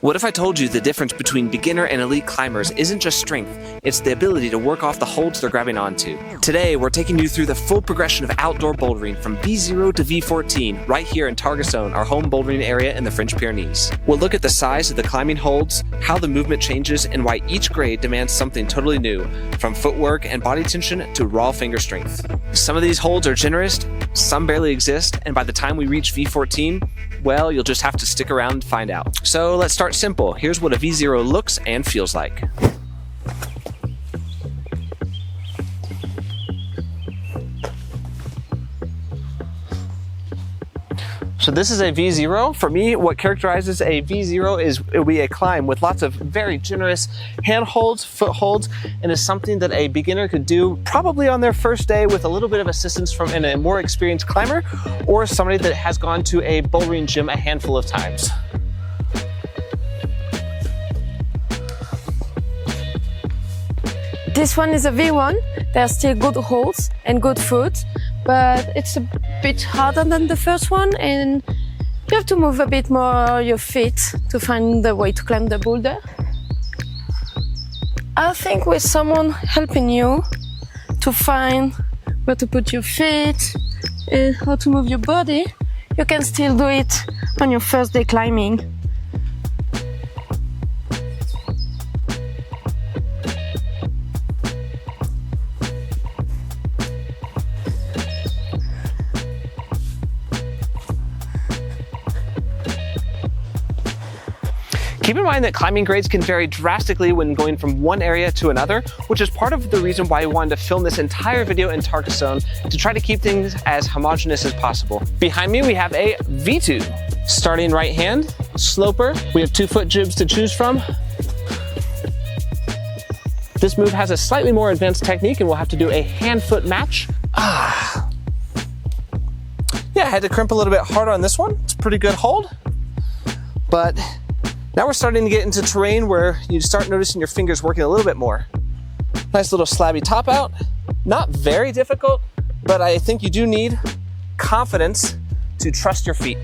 What if I told you the difference between beginner and elite climbers isn't just strength, it's the ability to work off the holds they're grabbing onto. Today, we're taking you through the full progression of outdoor bouldering from V0 to V14 right here in Targasonne, our home bouldering area in the French Pyrenees. We'll look at the size of the climbing holds, how the movement changes, and why each grade demands something totally new, from footwork and body tension to raw finger strength. Some of these holds are generous, some barely exist, and by the time we reach V14, well, you'll just have to stick around and find out. So let's start simple. Here's what a V0 looks and feels like. So this is a V0. For me, what characterizes a V0 is it'll be a climb with lots of very generous hand holds, foot holds, and is something that a beginner could do probably on their first day with a little bit of assistance from a more experienced climber or somebody that has gone to a bouldering gym a handful of times. This one is a V1. There are still good holds and good foot, but it's a bit harder than the first one, and you have to move a bit more your feet to find the way to climb the boulder. I think with someone helping you to find where to put your feet and how to move your body, you can still do it on your first day climbing. Keep in mind that climbing grades can vary drastically when going from one area to another, which is part of the reason why I wanted to film this entire video in Targasonne to try to keep things as homogeneous as possible. Behind me, we have a V2. Starting right hand, sloper. We have 2 foot jibs to choose from. This move has a slightly more advanced technique and we'll have to do a hand-foot match. Yeah, I had to crimp a little bit harder on this one. It's a pretty good hold, but now we're starting to get into terrain where you start noticing your fingers working a little bit more. Nice little slabby top out. Not very difficult, but I think you do need confidence to trust your feet.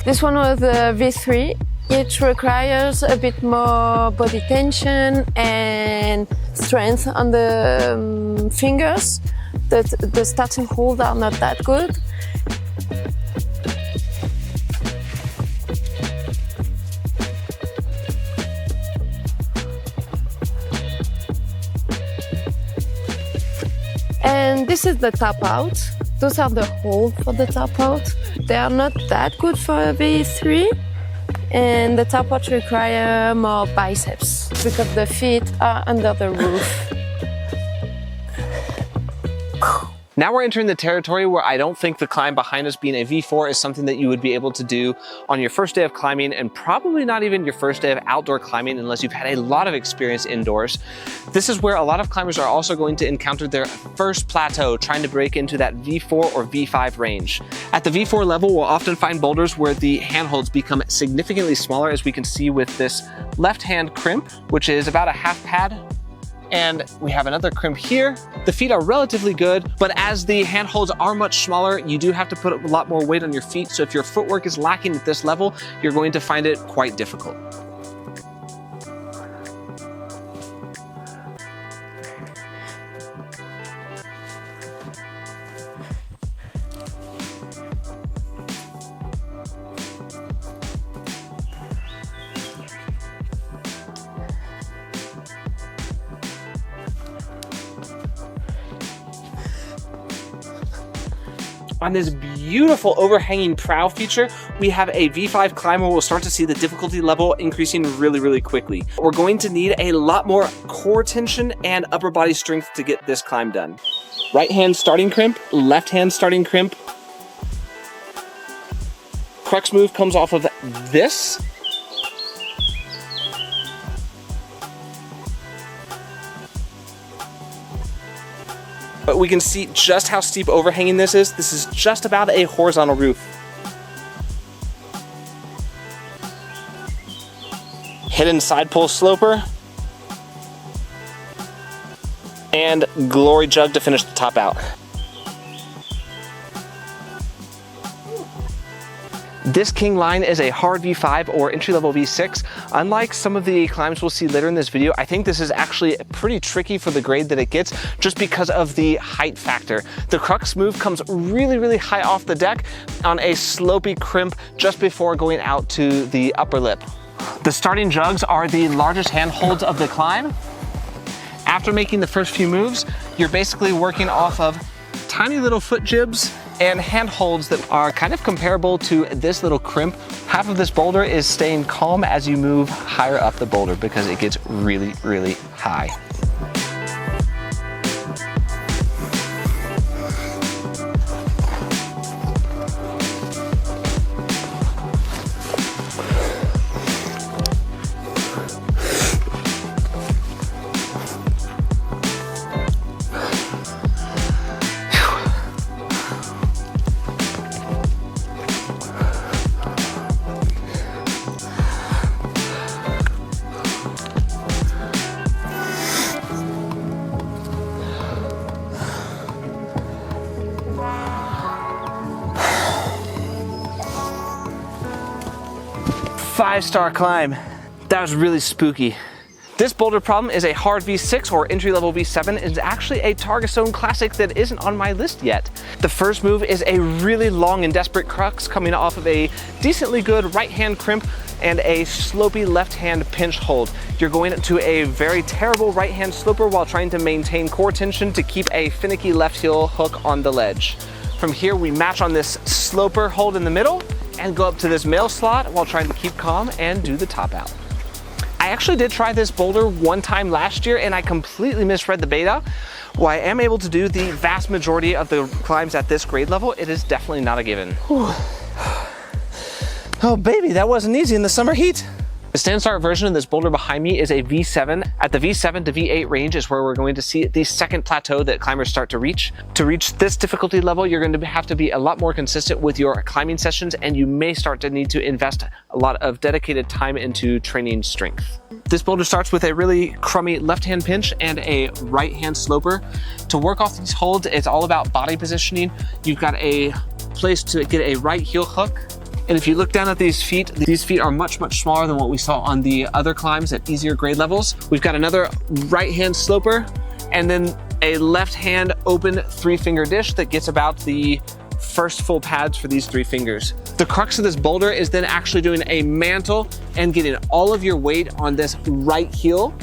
This one was the V3. It requires a bit more body tension and strength on the fingers. The starting hold are not that good. And this is the top out. Those are the holes for the top out. They are not that good for a V3. And the top out require more biceps because the feet are under the roof. Now we're entering the territory where I don't think the climb behind us being a V4 is something that you would be able to do on your first day of climbing, and probably not even your first day of outdoor climbing unless you've had a lot of experience indoors. This is where a lot of climbers are also going to encounter their first plateau, trying to break into that V4 or V5 range. At the V4 level, we'll often find boulders where the handholds become significantly smaller, as we can see with this left hand crimp, which is about a half pad. And we have another crimp here. The feet are relatively good, but as the handholds are much smaller, you do have to put a lot more weight on your feet. So if your footwork is lacking at this level, you're going to find it quite difficult. On this beautiful overhanging prow feature, we have a V5 climb where we'll start to see the difficulty level increasing really, really quickly. We're going to need a lot more core tension and upper body strength to get this climb done. Right hand starting crimp, left hand starting crimp. Crux move comes off of this. But we can see just how steep overhanging this is. This is just about a horizontal roof. Hidden side pull sloper. And glory jug to finish the top out. This king line is a hard V5 or entry-level V6. Unlike some of the climbs we'll see later in this video, I think this is actually pretty tricky for the grade that it gets just because of the height factor. The crux move comes really high off the deck on a slopey crimp just before going out to the upper lip. The starting jugs are the largest handholds of the climb. After making the first few moves, you're basically working off of tiny little foot jibs and handholds that are kind of comparable to this little crimp. Half of this boulder is staying calm as you move higher up the boulder because it gets really high. Five-star climb. That was really spooky. This boulder problem is a hard V6 or entry-level V7. It's actually a Targasonne classic that isn't on my list yet. The first move is a really long and desperate crux coming off of a decently good right-hand crimp and a slopey left-hand pinch hold. You're going to a very terrible right-hand sloper while trying to maintain core tension to keep a finicky left heel hook on the ledge. From here, we match on this sloper hold in the middle and go up to this mail slot while trying to keep calm and do the top out. I actually did try this boulder one time last year and I completely misread the beta. While I am able to do the vast majority of the climbs at this grade level, it is definitely not a given. Oh baby, that wasn't easy in the summer heat. The stand start version of this boulder behind me is a V7. At the V7 to V8 range is where we're going to see the second plateau that climbers start to reach. To reach this difficulty level, you're going to have to be a lot more consistent with your climbing sessions, and you may start to need to invest a lot of dedicated time into training strength. This boulder starts with a really crummy left-hand pinch and a right-hand sloper. To work off these holds, it's all about body positioning. You've got a place to get a right heel hook. And if you look down at these feet are much smaller than what we saw on the other climbs at easier grade levels. We've got another right hand sloper and then a left hand open 3-finger dish that gets about the first full pads for these 3 fingers. The crux of this boulder is then actually doing a mantle and getting all of your weight on this right heel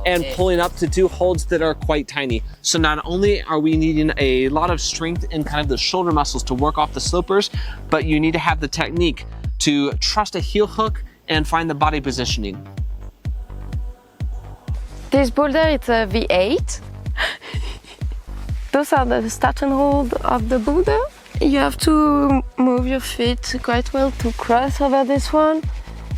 and pulling up to 2 holds that are quite tiny. So not only are we needing a lot of strength in kind of the shoulder muscles to work off the slopers, but you need to have the technique to trust a heel hook and find the body positioning. This boulder is a V8. Those are the start and hold of the boulder. You have to move your feet quite well to cross over this one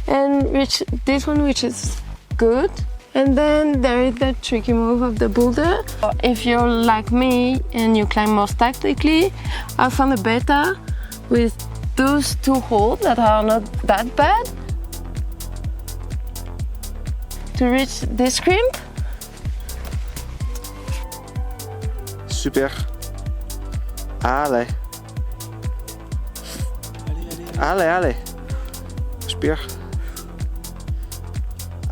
and reach this one, which is good. And then there is the tricky move of the boulder. If you're like me and you climb more tactically, I found it better with those 2 holds that are not that bad to reach this crimp. Super. Allez. Allez. Super.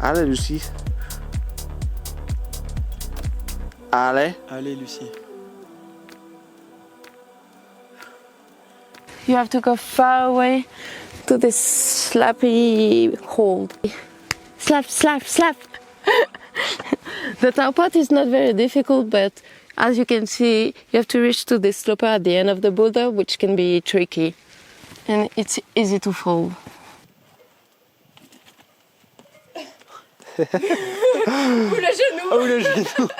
Allez, Lucie. Allez, Lucie. You have to go far away to this slappy hold. Slap. The top part is not very difficult, but as you can see, you have to reach to this sloper at the end of the boulder, which can be tricky. And it's easy to fall. le genou.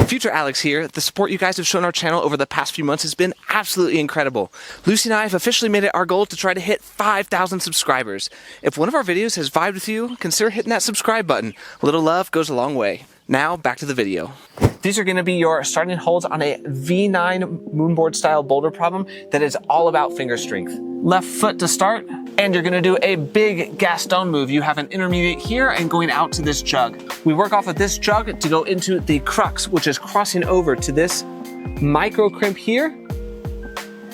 Future Alex here. The support you guys have shown our channel over the past few months has been absolutely incredible. Lucy and I have officially made it our goal to try to hit 5,000 subscribers. If one of our videos has vibed with you, consider hitting that subscribe button. A little love goes a long way. Now, back to the video. These are going to be your starting holds on a V9 Moonboard style boulder problem that is all about finger strength. Left foot to start, and you're going to do a big Gaston move. You have an intermediate here and going out to this jug. We work off of this jug to go into the crux, which is crossing over to this micro crimp here.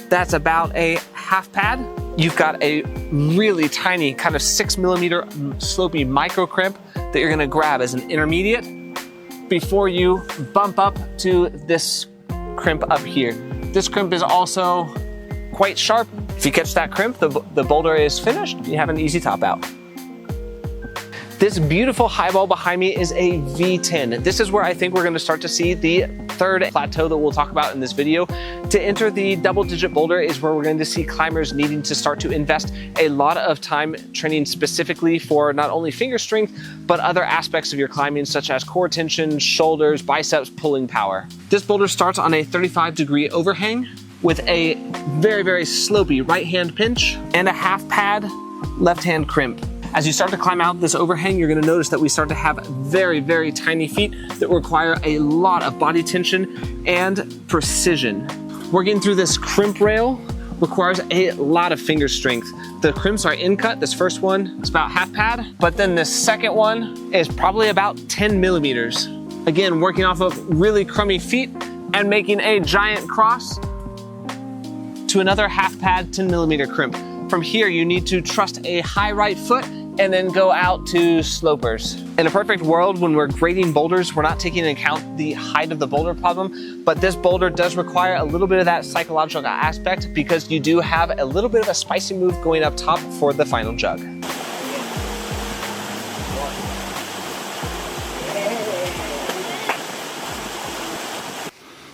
That's about a half pad. you've got a really tiny kind of 6mm slopey micro crimp that you're gonna grab as an intermediate before you bump up to this crimp up here. This crimp is also quite sharp. If you catch that crimp, the boulder is finished. You have an easy top out. This beautiful highball behind me is a V10. This is where I think we're gonna start to see the third plateau that we'll talk about in this video. To enter the double-digit boulder is where we're going to see climbers needing to start to invest a lot of time training specifically for not only finger strength, but other aspects of your climbing, such as core tension, shoulders, biceps, pulling power. This boulder starts on a 35-degree overhang with a very, very slopey right-hand pinch and a half pad left-hand crimp. As you start to climb out this overhang, you're gonna notice that we start to have very, very tiny feet that require a lot of body tension and precision. Working through this crimp rail requires a lot of finger strength. The crimps are in cut. This first one is about half pad, but then the second one is probably about 10mm. Again, working off of really crummy feet and making a giant cross to another half pad 10mm crimp. From here, you need to trust a high right foot and then go out to slopers. In a perfect world, when we're grading boulders, we're not taking into account the height of the boulder problem, but this boulder does require a little bit of that psychological aspect because you do have a little bit of a spicy move going up top for the final jug.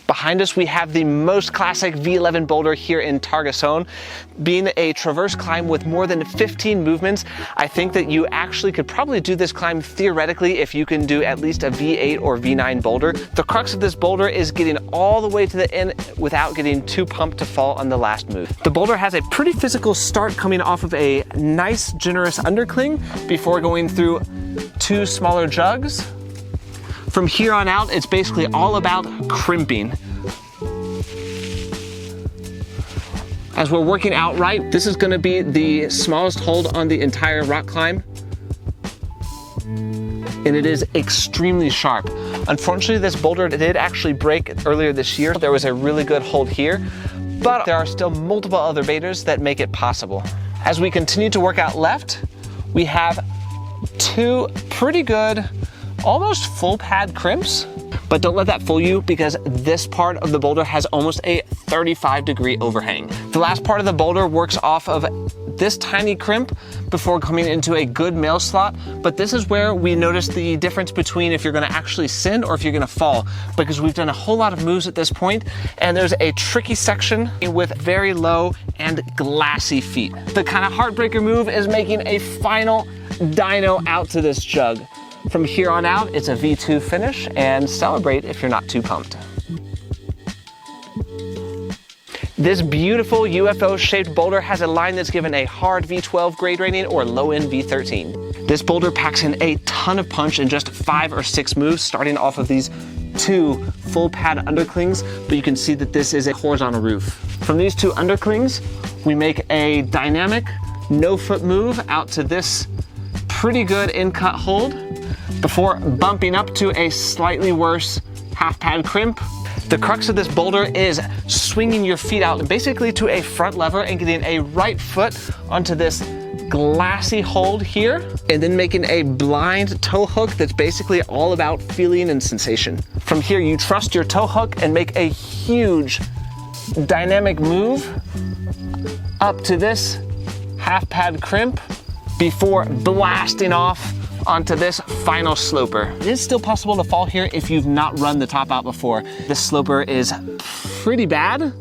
Behind us, we have the most classic V11 boulder here in Targasonne. Being a traverse climb with more than 15 movements, I think that you actually could probably do this climb theoretically if you can do at least a V8 or V9 boulder. The crux of this boulder is getting all the way to the end without getting too pumped to fall on the last move. The boulder has a pretty physical start coming off of a nice, generous undercling before going through 2 smaller jugs. From here on out, it's basically all about crimping. As we're working outright, this is gonna be the smallest hold on the entire rock climb. And it is extremely sharp. Unfortunately, this boulder did actually break earlier this year. There was a really good hold here, but there are still multiple other baiters that make it possible. As we continue to work out left, we have 2 pretty good, almost full pad crimps, but don't let that fool you because this part of the boulder has almost a 35-degree overhang. The last part of the boulder works off of this tiny crimp before coming into a good mail slot, but this is where we notice the difference between if you're gonna actually send or if you're gonna fall, because we've done a whole lot of moves at this point, and there's a tricky section with very low and glassy feet. The kind of heartbreaker move is making a final dyno out to this jug. From here on out, it's a V2 finish, and celebrate if you're not too pumped. This beautiful UFO-shaped boulder has a line that's given a hard V12 grade rating or low-end V13. This boulder packs in a ton of punch in just 5 or 6 moves, starting off of these 2 full pad underclings, but you can see that this is a horizontal roof. From these 2 underclings, we make a dynamic no-foot move out to this pretty good in-cut hold, before bumping up to a slightly worse half pad crimp. The crux of this boulder is swinging your feet out basically to a front lever and getting a right foot onto this glassy hold here, and then making a blind toe hook that's basically all about feeling and sensation. From here, you trust your toe hook and make a huge dynamic move up to this half pad crimp before blasting off onto this final sloper. It is still possible to fall here if you've not run the top out before. This sloper is pretty bad.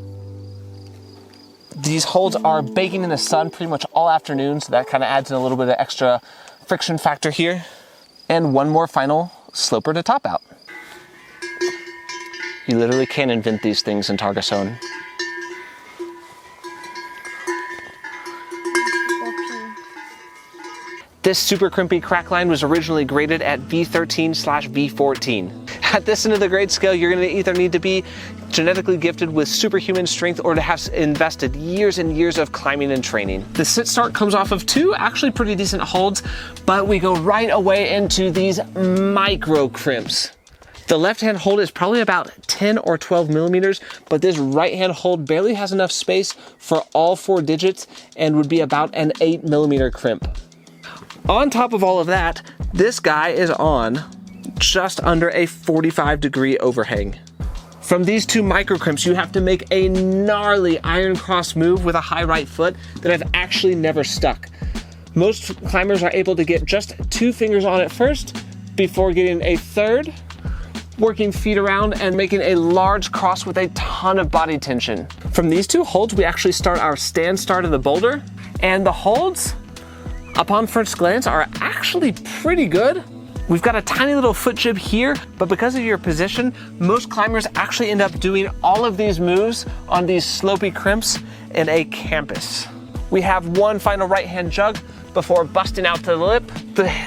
These holds are baking in the sun pretty much all afternoon, so that kind of adds in a little bit of extra friction factor here. And one more final sloper to top out. You literally can't invent these things in Targasonne. This super crimpy crack line was originally graded at V13/V14. At this end of the grade scale, you're gonna either need to be genetically gifted with superhuman strength or to have invested years and years of climbing and training. The sit start comes off of 2 actually pretty decent holds, but we go right away into these micro crimps. The left-hand hold is probably about 10 or 12 millimeters, but this right-hand hold barely has enough space for all 4 digits and would be about an 8 millimeter crimp. On top of all of that, this guy is on just under a 45-degree overhang. From these 2 micro crimps, you have to make a gnarly iron cross move with a high right foot that I've actually never stuck. Most climbers are able to get just 2 fingers on it first before getting a third, working feet around and making a large cross with a ton of body tension. From these 2 holds, we actually start our stand start of the boulder, and the holds, upon first glance, are actually pretty good. We've got a tiny little foot jib here, but because of your position, most climbers actually end up doing all of these moves on these slopey crimps in a campus. We have one final right hand jug before busting out to the lip.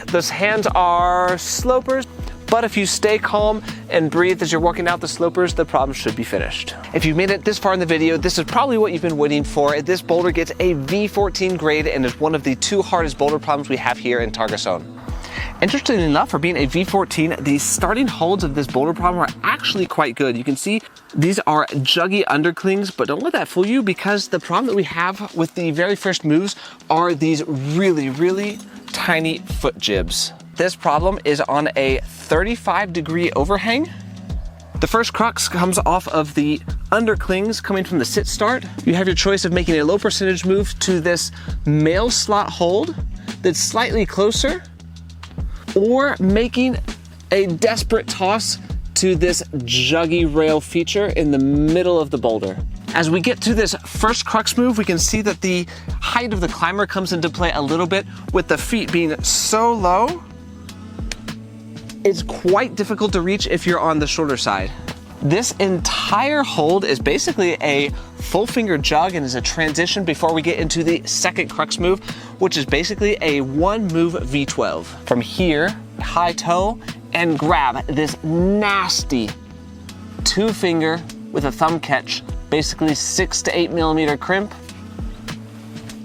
Those hands are slopers, but if you stay calm and breathe as you're working out the slopers, the problem should be finished. If you've made it this far in the video, this is probably what you've been waiting for. This boulder gets a V14 grade and is one of the 2 hardest boulder problems we have here in Targasonne. Interestingly enough, for being a V14, the starting holds of this boulder problem are actually quite good. You can see these are juggy underclings, but don't let that fool you, because the problem that we have with the very first moves are these really, really tiny foot jibs. This problem is on a 35-degree overhang. The first crux comes off of the underclings coming from the sit start. You have your choice of making a low percentage move to this male slot hold that's slightly closer, or making a desperate toss to this juggy rail feature in the middle of the boulder. As we get to this first crux move, we can see that the height of the climber comes into play a little bit, with the feet being so low, it's quite difficult to reach if you're on the shorter side. This entire hold is basically a full finger jug and is a transition before we get into the second crux move, which is basically a 1 move V12. From here, high toe and grab this nasty 2 finger with a thumb catch, basically 6 to 8 millimeter crimp.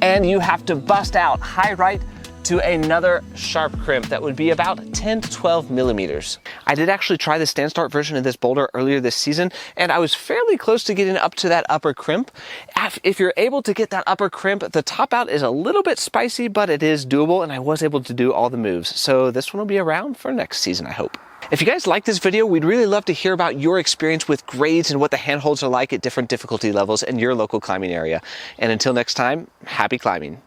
And you have to bust out high right to another sharp crimp that would be about 10 to 12 millimeters. I did actually try the stand start version of this boulder earlier this season, and I was fairly close to getting up to that upper crimp. If you're able to get that upper crimp, the top out is a little bit spicy, but it is doable, and I was able to do all the moves. So this one will be around for next season, I hope. If you guys like this video, we'd really love to hear about your experience with grades and what the handholds are like at different difficulty levels in your local climbing area. And until next time, happy climbing.